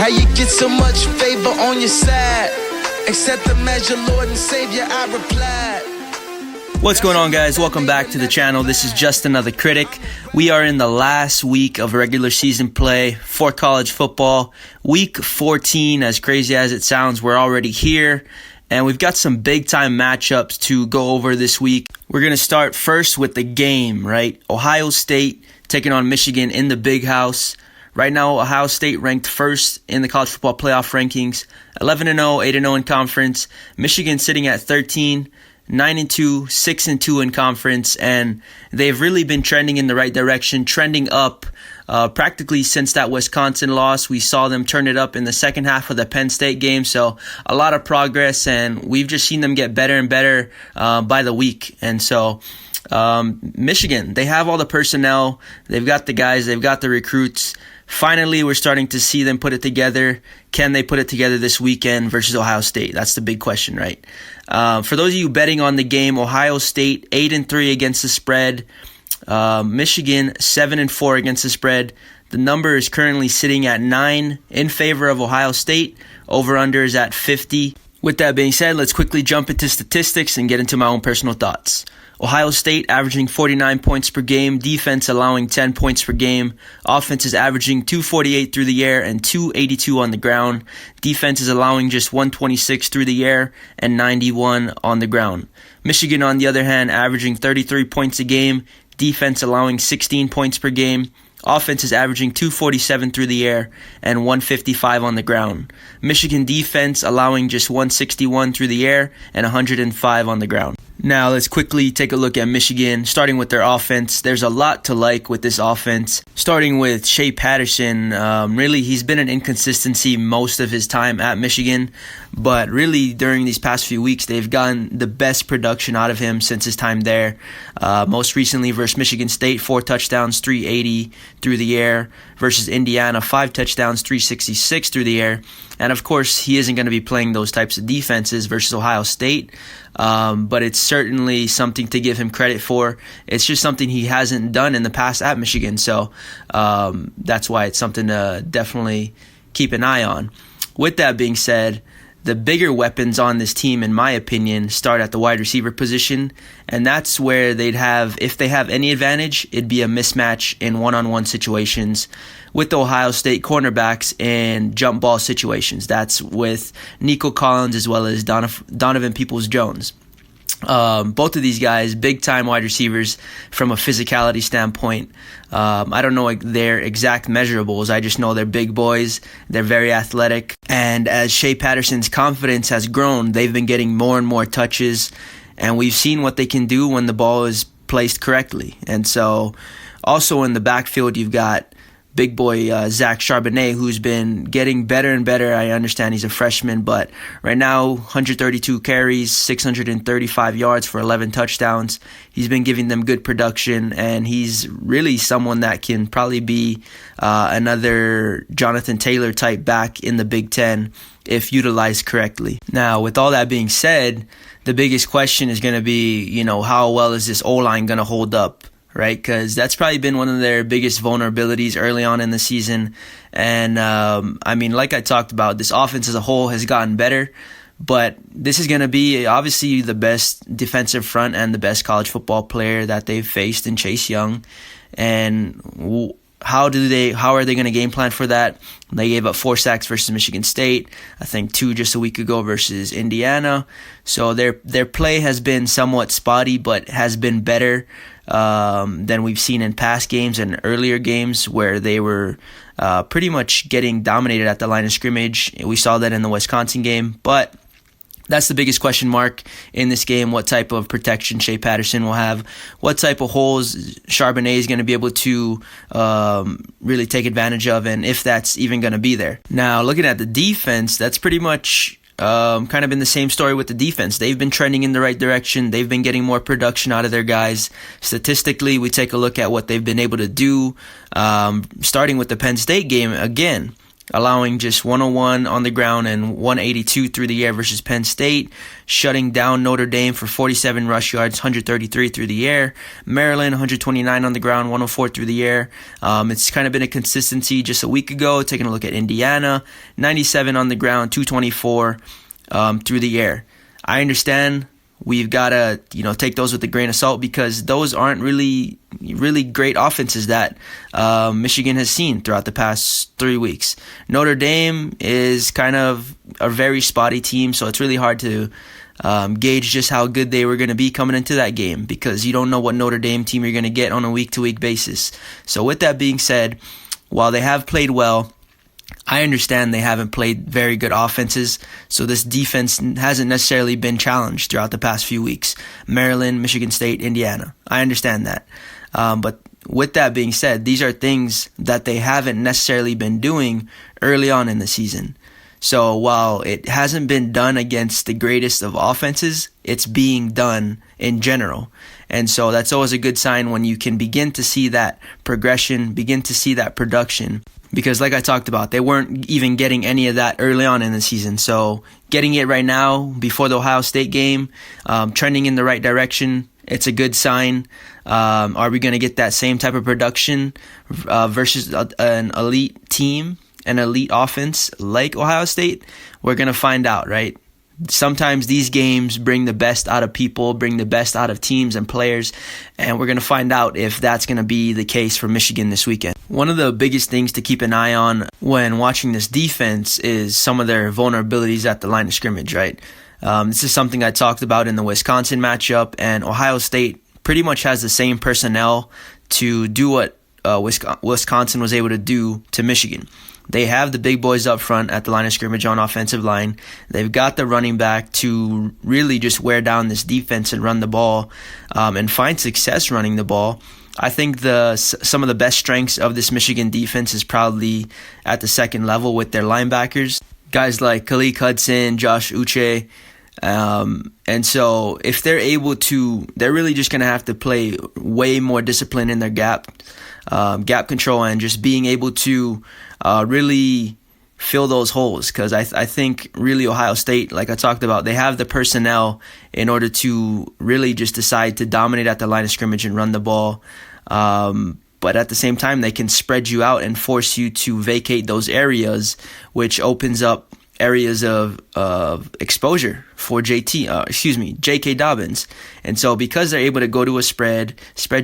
How you get so much favor on your side? Accept the measure, Lord and Savior, I replied. What's going on, guys? Welcome back to the channel. This is Just Another Critic. We are in the last week of regular season play for college football. Week 14, as crazy as it sounds, we're already here. And we've got some big-time matchups to go over this week. We're going to start first with the game, right? Ohio State taking on Michigan in the Big House. Right now, Ohio State ranked first in the college football playoff rankings. 11-0, 8-0 in conference. Michigan sitting at 13, 9-2, 6-2 in conference. And they've really been trending in the right direction, trending up. Practically since that Wisconsin loss, we saw them turn it up in the second half of the Penn State game. So a lot of progress, and we've just seen them get better and better by the week. And so Michigan, they have all the personnel. They've got the guys. They've got the recruits. Finally, we're starting to see them put it together. Can they put it together this weekend versus Ohio State? That's the big question, right? For those of you betting on the game, Ohio State 8-3 against the spread. Michigan 7-4 against the spread. The number is currently sitting at 9 in favor of Ohio State. Over-under is at 50. With that being said, let's quickly jump into statistics and get into my own personal thoughts. Ohio State averaging 49 points per game, defense allowing 10 points per game. Offense is averaging 248 through the air and 282 on the ground. Defense is allowing just 126 through the air and 91 on the ground. Michigan, on the other hand, averaging 33 points a game, defense allowing 16 points per game. Offense is averaging 247 through the air and 155 on the ground. Michigan defense allowing just 161 through the air and 105 on the ground. Now let's quickly take a look at Michigan, starting with their offense. There's a lot to like with this offense. Starting with Shea Patterson, really he's been an inconsistency most of his time at Michigan, but really during these past few weeks they've gotten the best production out of him since his time there. Most recently versus Michigan State, 4 touchdowns, 380 through the air. Versus Indiana, 5 touchdowns, 366 through the air. And of course, he isn't going to be playing those types of defenses versus Ohio State, but it's certainly something to give him credit for. It's just something he hasn't done in the past at Michigan, so that's why it's something to definitely keep an eye on. With that being said, the bigger weapons on this team, in my opinion, start at the wide receiver position, and that's where they'd have, if they have any advantage, it'd be a mismatch in one-on-one situations with the Ohio State cornerbacks and jump ball situations. That's with Nico Collins as well as Donovan Peoples-Jones. Both of these guys, big-time wide receivers from a physicality standpoint. I don't know their exact measurables. I just know they're big boys. They're very athletic. And as Shea Patterson's confidence has grown, they've been getting more and more touches. And we've seen what they can do when the ball is placed correctly. And so also in the backfield, you've got big boy Zach Charbonnet, who's been getting better and better. I understand he's a freshman, but right now 132 carries, 635 yards for 11 touchdowns. He's been giving them good production, and he's really someone that can probably be another Jonathan Taylor type back in the Big Ten if utilized correctly. Now, with all that being said, the biggest question is going to be, how well is this O-line going to hold up? Right, because that's probably been one of their biggest vulnerabilities early on in the season. And, like I talked about, this offense as a whole has gotten better. But this is going to be obviously the best defensive front and the best college football player that they've faced in Chase Young. And how are they going to game plan for that? They gave up 4 sacks versus Michigan State. I think 2 just a week ago versus Indiana. So their play has been somewhat spotty, but has been better than we've seen in past games and earlier games where they were pretty much getting dominated at the line of scrimmage. We saw that in the Wisconsin game, but that's the biggest question mark in this game. What type of protection Shea Patterson will have, what type of holes Charbonnet is going to be able to really take advantage of, and if that's even going to be there. Now, looking at the defense, that's pretty much kind of been the same story with the defense. They've been trending in the right direction. They've been getting more production out of their guys. Statistically, we take a look at what they've been able to do, starting with the Penn State game again. allowing just 101 on the ground and 182 through the air versus Penn State, shutting down Notre Dame for 47 rush yards, 133 through the air. Maryland, 129 on the ground, 104 through the air. It's kind of been a consistency just a week ago. Taking a look at Indiana, 97 on the ground, 224 through the air. I understand we've got to, take those with a grain of salt because those aren't really great offenses that Michigan has seen throughout the past 3 weeks. Notre Dame is kind of a very spotty team, so it's really hard to gauge just how good they were going to be coming into that game because you don't know what Notre Dame team you're going to get on a week-to-week basis. So with that being said, while they have played well, I understand they haven't played very good offenses, so this defense hasn't necessarily been challenged throughout the past few weeks. Maryland, Michigan State, Indiana. I understand that. But with that being said, these are things that they haven't necessarily been doing early on in the season. So while it hasn't been done against the greatest of offenses, it's being done in general. And so that's always a good sign when you can begin to see that progression, begin to see that production. Because like I talked about, they weren't even getting any of that early on in the season. So getting it right now before the Ohio State game, trending in the right direction, it's a good sign. Are we going to get that same type of production versus an elite team, an elite offense like Ohio State? We're going to find out, right? Sometimes these games bring the best out of people, bring the best out of teams and players, and we're going to find out if that's going to be the case for Michigan this weekend. One of the biggest things to keep an eye on when watching this defense is some of their vulnerabilities at the line of scrimmage, right? This is something I talked about in the Wisconsin matchup, and Ohio State pretty much has the same personnel to do what Wisconsin was able to do to Michigan. They have the big boys up front at the line of scrimmage on offensive line. They've got the running back to really just wear down this defense and run the ball and find success running the ball. I think some of the best strengths of this Michigan defense is probably at the second level with their linebackers. Guys like Khaleke Hudson, Josh Uche. And so if they're able to, they're really just going to have to play way more discipline in their gap control and just being able to really fill those holes. Because I think really Ohio State, like I talked about, they have the personnel in order to really just decide to dominate at the line of scrimmage and run the ball. But at the same time, they can spread you out and force you to vacate those areas, which opens up areas of exposure for J.K. Dobbins. And so because they're able to go to a spread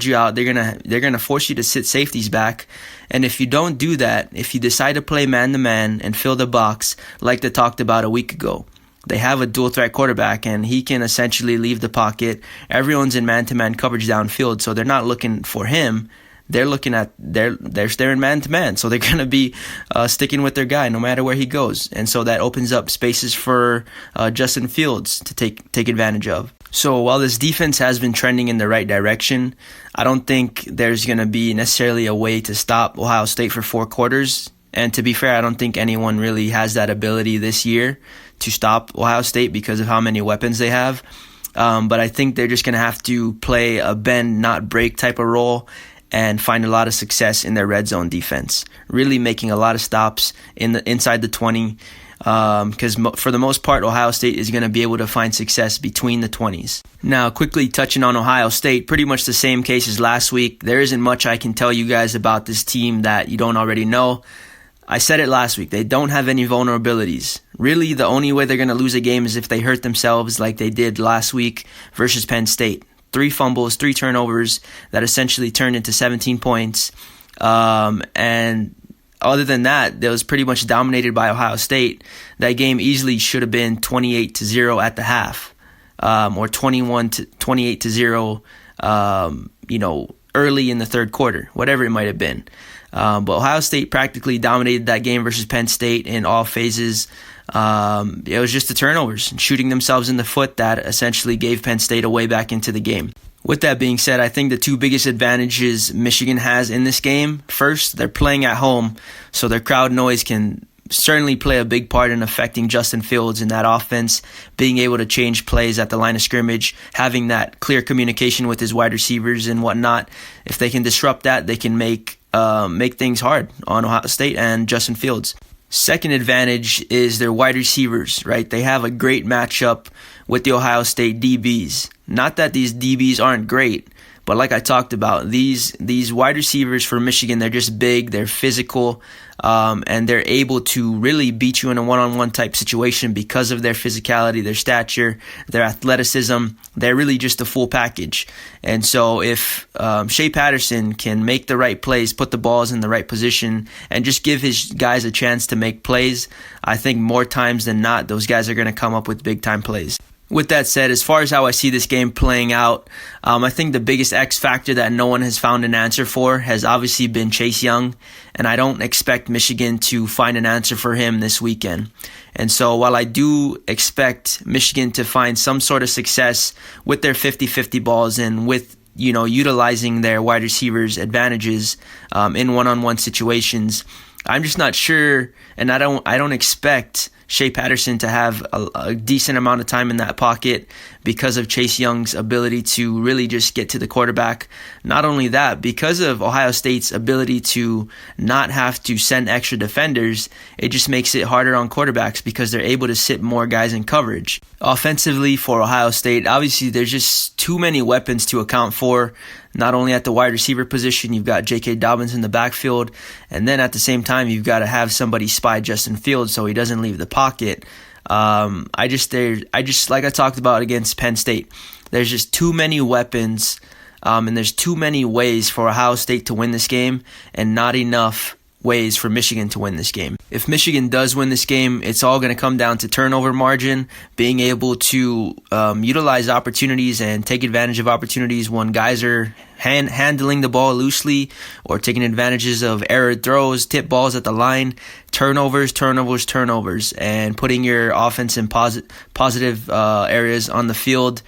you out, they're gonna force you to sit safeties back. And if you don't do that, if you decide to play man-to-man and fill the box like they talked about a week ago, they have a dual-threat quarterback, and he can essentially leave the pocket. Everyone's in man-to-man coverage downfield, so they're not looking for him. They're looking at they're in man-to-man, so they're going to be sticking with their guy no matter where he goes. And so that opens up spaces for Justin Fields to take advantage of. So while this defense has been trending in the right direction, I don't think there's going to be necessarily a way to stop Ohio State for 4 quarters. And to be fair, I don't think anyone really has that ability this year to stop Ohio State because of how many weapons they have. But I think they're just going to have to play a bend, not break type of role and find a lot of success in their red zone defense, really making a lot of stops inside the 20, because for the most part, Ohio State is going to be able to find success between the 20s. Now, quickly touching on Ohio State, pretty much the same case as last week. There isn't much I can tell you guys about this team that you don't already know. I said it last week. They don't have any vulnerabilities. Really, the only way they're going to lose a game is if they hurt themselves like they did last week versus Penn State. 3 fumbles, 3 turnovers that essentially turned into 17 points. And other than that, it was pretty much dominated by Ohio State. That game easily should have been 28-0 at the half, or 28-0, early in the third quarter, whatever it might have been. But Ohio State practically dominated that game versus Penn State in all phases. It was just the turnovers and shooting themselves in the foot that essentially gave Penn State a way back into the game. With that being said, I think the 2 biggest advantages Michigan has in this game, first, they're playing at home, so their crowd noise can certainly play a big part in affecting Justin Fields in that offense, being able to change plays at the line of scrimmage, having that clear communication with his wide receivers and whatnot. If they can disrupt that, they can make things hard on Ohio State and Justin Fields. Second advantage is their wide receivers, right? They have a great matchup with the Ohio State DBs. Not that these DBs aren't great, but like I talked about, these wide receivers for Michigan, they're just big, they're physical, and they're able to really beat you in a one-on-one type situation because of their physicality, their stature, their athleticism. They're really just a full package. And so if Shea Patterson can make the right plays, put the balls in the right position, and just give his guys a chance to make plays, I think more times than not, those guys are going to come up with big-time plays. With that said, as far as how I see this game playing out, I think the biggest X factor that no one has found an answer for has obviously been Chase Young, and I don't expect Michigan to find an answer for him this weekend. And so while I do expect Michigan to find some sort of success with their 50-50 balls and with utilizing their wide receivers' advantages in one-on-one situations, I'm just not sure, and I don't expect Shea Patterson to have a decent amount of time in that pocket because of Chase Young's ability to really just get to the quarterback. Not only that, because of Ohio State's ability to not have to send extra defenders, it just makes it harder on quarterbacks because they're able to sit more guys in coverage. Offensively for Ohio State, obviously there's just too many weapons to account for. Not only at the wide receiver position, you've got J.K. Dobbins in the backfield, and then at the same time, you've got to have somebody spy Justin Fields so he doesn't leave the pocket. I just like I talked about against Penn State, there's just too many weapons, and there's too many ways for Ohio State to win this game, and not enough ways for Michigan to win this game. If Michigan does win this game, it's all going to come down to turnover margin, being able to utilize opportunities and take advantage of opportunities when guys are handling the ball loosely or taking advantages of error throws, tip balls at the line, turnovers, and putting your offense in positive areas on the field.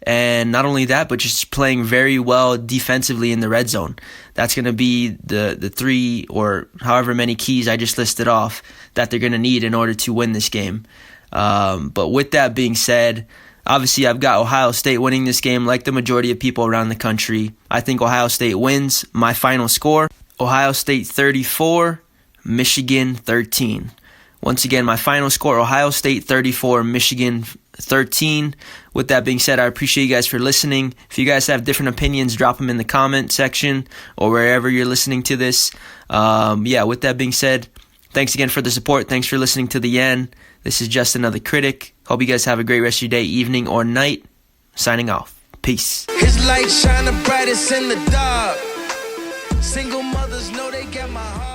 And not only that, but just playing very well defensively in the red zone. That's going to be the three or however many keys I just listed off that they're going to need in order to win this game. But with that being said, obviously I've got Ohio State winning this game like the majority of people around the country. I think Ohio State wins. My final score, Ohio State 34, Michigan 13. Once again, my final score, Ohio State 34, Michigan 13. With that being said, I appreciate you guys for listening. If you guys have different opinions, drop them in the comment section or wherever you're listening to this. With that being said, thanks again for the support. Thanks for listening to the end. This is Just Another Critic. Hope you guys have a great rest of your day, evening, or night. Signing off. Peace. His light shine the brightest in the dark. Single mothers know they get my heart.